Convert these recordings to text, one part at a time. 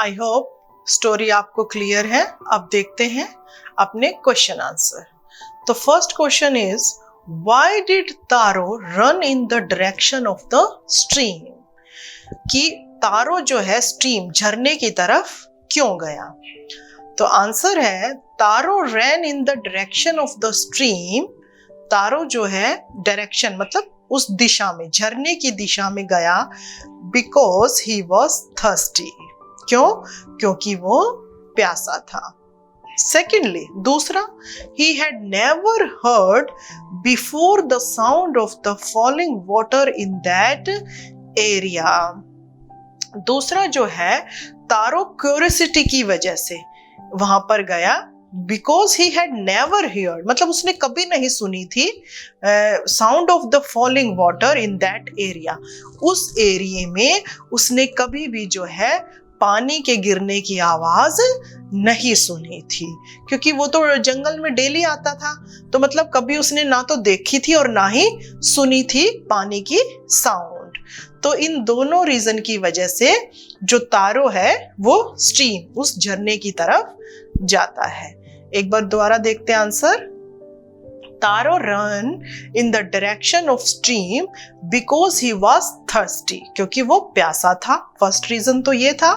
I hope story आपको clear है। अब देखते हैं अपने क्वेश्चन आंसर। तो first question is why did taro run in the direction of the stream, कि तारो जो है स्ट्रीम झरने की तरफ क्यों गया। तो आंसर है Taro ran in the direction of the stream. Taro जो है डायरेक्शन मतलब उस दिशा में, झरने की दिशा में गया बिकॉज ही वॉज थर्स्टी। क्यों? क्योंकि वो प्यासा था। सेकेंडली दूसरा, he had never heard before the sound of the falling water in that area। दूसरा जो है तारो क्यूरियोसिटी की वजह से वहां पर गया because he had never heard, मतलब उसने कभी नहीं सुनी थी sound of the falling water in that area. उस एरिया में उसने कभी भी जो है पानी के गिरने की आवाज नहीं सुनी थी, क्योंकि वो तो जंगल में डेली आता था, तो मतलब कभी उसने ना तो देखी थी और ना ही सुनी थी पानी की साउंड। तो इन दोनों रीजन की वजह से जो तारो है वो स्ट्रीम उस झरने की तरफ जाता है। एक बार दोबारा देखते हैं answer. Taro run in the direction of stream because he was thirsty, क्योंकि वो प्यासा था। फर्स्ट रीजन तो ये था।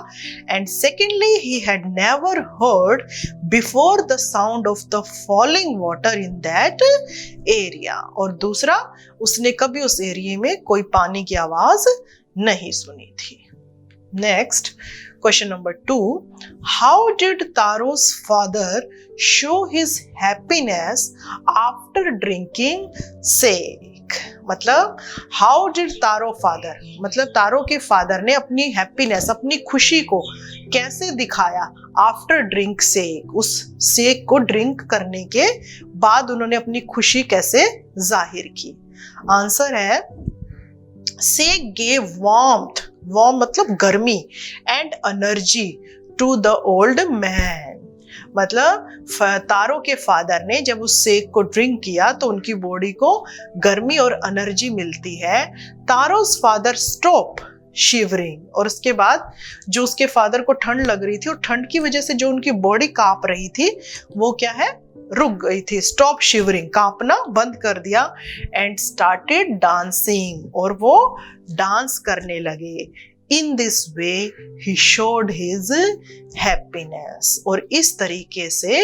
And secondly he had never heard before the sound of the falling water in that area, और दूसरा उसने कभी उस एरिया में कोई पानी की आवाज नहीं सुनी थी। Next question number 2, how did Taro's father show his happiness after drinking sake। मतलब how did Taro father, मतलब तारो के फादर ने अपनी हैप्पीनेस, अपनी खुशी को कैसे दिखाया आफ्टर ड्रिंक सेक, उस सेक को ड्रिंक करने के बाद उन्होंने अपनी खुशी कैसे जाहिर की। आंसर है सेक गेव वार्मथ, वार्म मतलब गर्मी, and energy to the old man. मतलब तारो के फादर ने जब उस सेक को ड्रिंक किया तो उनकी बॉडी को गर्मी और एनर्जी मिलती है। तारो's फादर स्टॉप शिवरिंग, और उसके बाद जो उसके फादर को ठंड लग रही थी और ठंड की वजह से जो उनकी बॉडी कांप रही थी वो क्या है, रुक गई थी। स्टॉप शिवरिंग, कांपना बंद कर दिया। एंड स्टार्टेड डांसिंग, और वो डांस करने लगे। In this way he showed his happiness, और इस तरीके से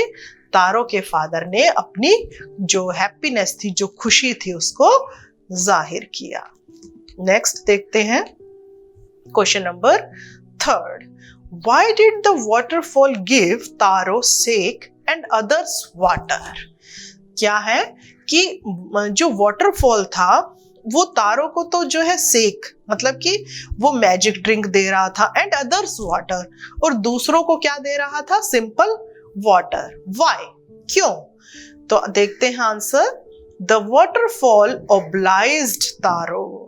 तारो के फादर ने अपनी जो हैप्पीनेस थी, जो खुशी थी, उसको जाहिर किया। नेक्स्ट देखते हैं question number 3, why did the waterfall give Taro sake and others water. क्या है कि जो वाटरफॉल था वो तारो को तो जो है सेक मतलब कि वो मैजिक ड्रिंक दे रहा था, एंड अदर्स वाटर, और दूसरों को क्या दे रहा था, सिंपल वाटर। व्हाई, क्यों? तो देखते हैं आंसर। द वाटरफॉल ओब्लाइज्ड तारो,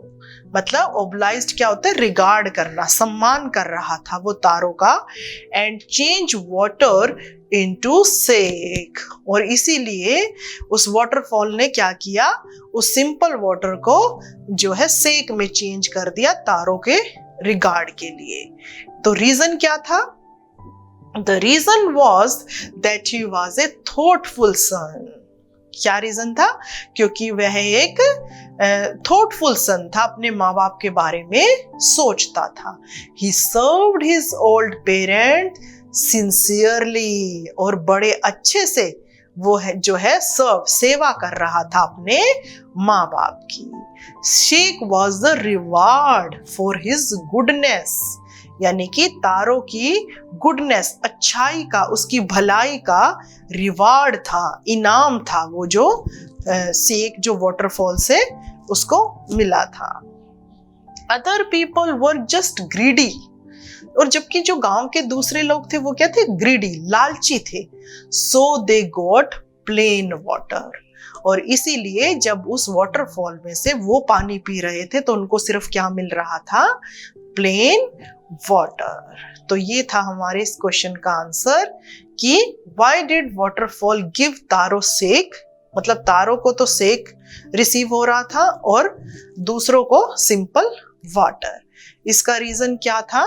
मतलब ओब्लाइज्ड क्या होता है, रिगार्ड करना, सम्मान कर रहा था वो तारो का। एंड चेंज वाटर इनटू सेक, और इसीलिए उस वाटरफॉल ने क्या किया, उस सिंपल वाटर को जो है सेक में चेंज कर दिया तारो के रिगार्ड के लिए। तो रीजन क्या था? The reason was that he was a thoughtful son. क्या रीजन था? क्योंकि वह एक थॉटफुल सन था, अपने माँ बाप के बारे में सोचता था। ही served his old parent sincerely, और बड़े अच्छे से वो है जो है सर्व, सेवा कर रहा था अपने माँ बाप की। Shake was the reward for his goodness, यानी कि तारो की गुडनेस, अच्छाई का, उसकी भलाई का रिवार्ड था, इनाम था वो जो सेक जो वाटरफॉल से उसको मिला था। Other people were just greedy, और जबकि जो गांव के दूसरे लोग थे वो क्या थे, ग्रीडी, लालची थे। सो दे गॉट प्लेन वाटर, और इसीलिए जब उस वाटरफॉल में से वो पानी पी रहे थे तो उनको सिर्फ क्या मिल रहा था, प्लेन वाटर। तो ये था हमारे इस क्वेश्चन का आंसर कि why did waterfall give Taro सेक, मतलब तारो को तो सेक रिसीव हो रहा था और दूसरों को सिंपल वाटर। इसका रीजन क्या था?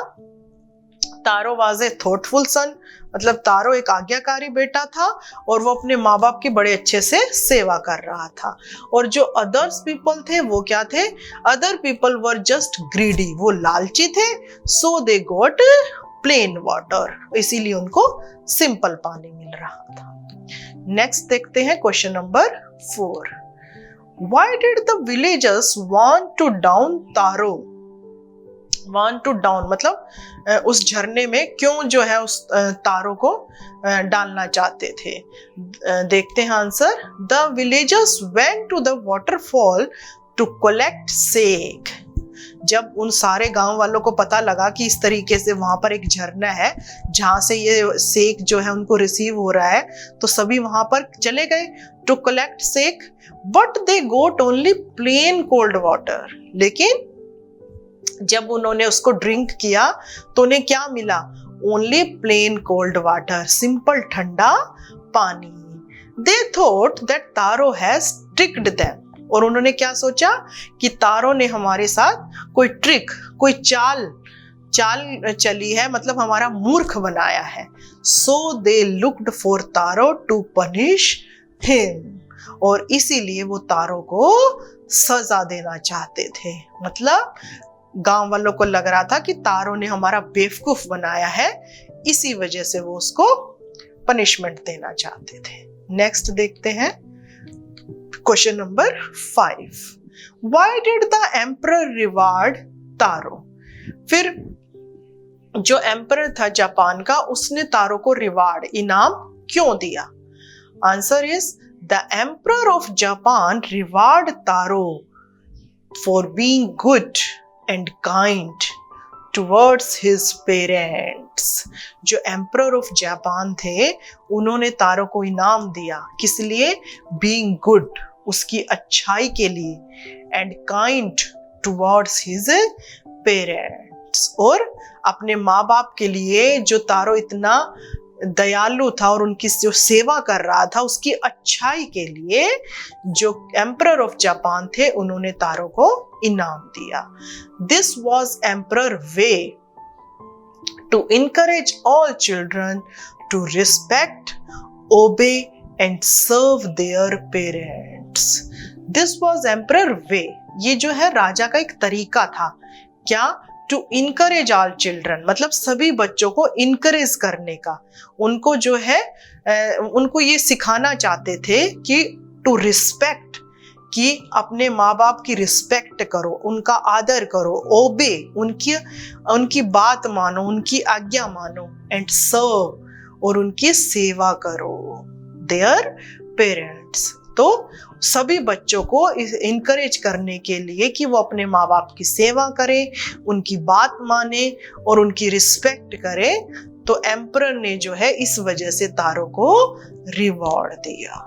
तारो वाज ए थॉटफुल सन, मतलब तारो एक आज्ञाकारी बेटा था और वो अपने माँ बाप की बड़े अच्छे से सेवा कर रहा था। और जो अदर्स पीपल थे वो क्या थे? Other people were just greedy, वो लालची थे। सो दे गॉट प्लेन वाटर, इसीलिए उनको सिंपल पानी मिल रहा था। नेक्स्ट देखते हैं question number 4। Why did the villagers want to drown taro? Want to drown मतलब उस झरने में क्यों जो है उस तारो को डालना चाहते थे? देखते हैं answer. The villagers went to the waterfall to collect sake। जब उन सारे गांव वालों को पता लगा कि इस तरीके से वहां पर एक झरना है जहां से ये सेक जो है उनको रिसीव हो रहा है, तो सभी वहां पर चले गए to collect sake. But they got only plain cold water, लेकिन जब उन्होंने उसको ड्रिंक किया तो उन्हें क्या मिला? Only plain cold water, simple ठंडा पानी। They thought that Taro has tricked them, और उन्होंने क्या सोचा कि तारो ने हमारे साथ कोई ट्रिक, कोई चाल चली है, मतलब हमारा मूर्ख बनाया है। So they looked for Taro to punish him, और इसीलिए वो तारो को सजा देना चाहते थे। मतलब गांव वालों को लग रहा था कि तारो ने हमारा बेवकूफ बनाया है, इसी वजह से वो उसको पनिशमेंट देना चाहते थे। नेक्स्ट देखते हैं question number 5। Why did the emperor reward तारो? फिर जो एम्परर था जापान का, उसने तारो को रिवार्ड, इनाम क्यों दिया? Answer is the emperor of Japan reward taro for being good and kind towards his parents. जो एम्परर ऑफ जापान थे उन्होंने तारो को इनाम दिया, किस लिए? बीइंग गुड, उसकी अच्छाई के लिए, and kind towards his parents, और अपने माँ बाप के लिए जो तारो इतना दयालु था और उनकी जो सेवा कर रहा था उसकी अच्छाई के लिए जो एम्परर ऑफ जापान थे उन्होंने तारो को इनाम दिया। This was emperor way to encourage all children to respect, obey and serve their parents. This was emperor way, ये जो है राजा का एक तरीका था। क्या? टू इनकरेज ऑल चिल्ड्रन, मतलब सभी बच्चों को इनकरेज करने का। उनको जो है उनको ये सिखाना चाहते थे कि टू रिस्पेक्ट, कि अपने माँ बाप की रिस्पेक्ट करो, उनका आदर करो, ओबे, उनकी बात मानो, उनकी आज्ञा मानो, एंड सर्व, और उनकी सेवा करो, देयर पेरेंट्स। तो सभी बच्चों को इनकरेज करने के लिए कि वो अपने माँ बाप की सेवा करें, उनकी बात माने और उनकी रिस्पेक्ट करें, तो एम्परर ने जो है इस वजह से तारो को रिवॉर्ड दिया।